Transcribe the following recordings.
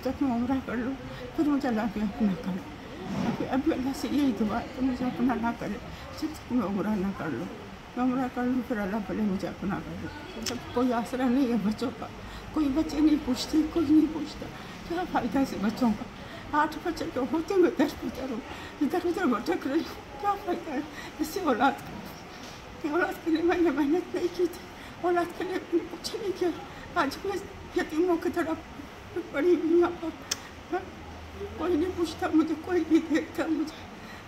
तक मैं उम्रा कर लूँ, फिर मुझे अल्लाह भी अपना करे। अभी अल्लाह से यही दुआ है कि मुझे अपना ना करे, जब तक मैं उम्रा ना कर लूँ। मैं उम्रा कर लूँ फिर अल्लाह भले मुझे अपना करे। जब कोई आसरा नहीं है बच्चों का, कोई बच्चे नहीं पूछते, कोई नहीं पूछता, क्या फ़ायदा से बच्चों का। 8 बच्चे तो होते मैं इधर उधर भटक रही हूँ, क्या फ़ायदा है इससे औलाद का। औलाद के लिए मैंने मेहनत नहीं की थी, औलाद के लिए मैंने कुछ नहीं किया। आज मैं यतीमों की तरफ पड़ी हुई यहाँ पर, कोई नहीं पूछता मुझे, कोई नहीं देखता मुझे।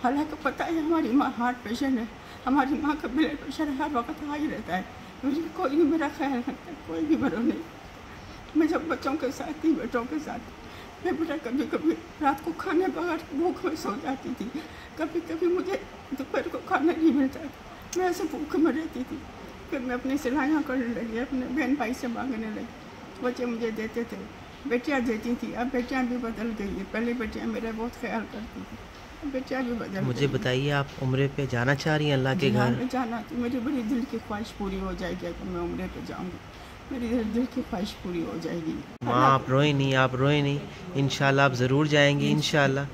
हालांकि पता है हमारी माँ हार्ट पेशेंट है, हमारी माँ का ब्लड प्रेशर हर वक्त हाई रहता है, लेकिन कोई नहीं मेरा ख्याल रखता, कोई भी मरो नहीं। मैं जब बच्चों के साथ थी, बेटों के साथ, मैं बेटा कभी कभी रात को खाने बगैर भूख में सो जाती थी, कभी कभी मुझे दोपहर को खाना नहीं मिलता था, मैं ऐसे भूख में रहती थी। फिर मैं अपनी सिलाइयाँ करने लगी, अपने बहन भाई से मांगने लगी, बच्चे मुझे देते थे, बेटियाँ देती थी। अब बेटियाँ भी बदल गई है, पहले बेटियाँ मेरा बहुत ख्याल करती थी, अब बेटियाँ भी बदल गई। मुझे बताइए, आप उम्रे पे जाना चाह रही हैं अल्लाह के घर? में जाना तो मेरी बड़ी दिल की ख्वाहिश पूरी हो जाएगी कि मैं उम्रे पे जाऊँगी, मेरी दिल की ख्वाहिश पूरी हो जाएगी। माँ आप रोए नहीं, आप रोए नहीं, इंशाल्लाह आप ज़रूर जाएंगी इंशाल्लाह।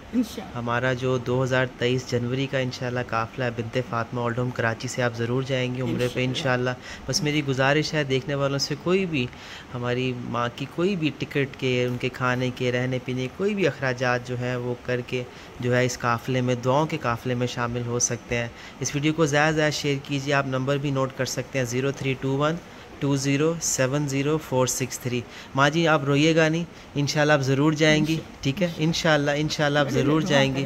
हमारा जो 2023 जनवरी का इंशाल्लाह काफ़िला है बिन्ते फ़ातिमा ओल्ड होम कराची से, आप ज़रूर जाएंगी उम्रे पे इंशाल्लाह। बस मेरी गुजारिश है देखने वालों से, कोई भी हमारी माँ की कोई भी टिकट के, उनके खाने के, रहने पीने, कोई भी अखराजात जो है वो करके जो है इस काफ़िले में, दुआओं के काफ़िले में शामिल हो सकते हैं। इस वीडियो को ज़्यादा से ज़्यादा शेयर कीजिए। आप नंबर भी नोट कर सकते हैं 0321207463। माँ जी आप रोइएगा नहीं, इंशाल्लाह आप ज़रूर जाएंगी, ठीक है? इंशाल्लाह इंशाल्लाह आप ज़रूर जाएंगी।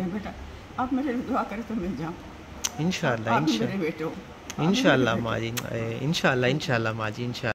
आप मेरे लिए दुआ करें तो मैं जाऊँ इंशाल्लाह इंशाल्लाह इंशाल्लाह माँ जी, इंशाल्लाह इंशाल्लाह माँ जी, इंशाल्लाह।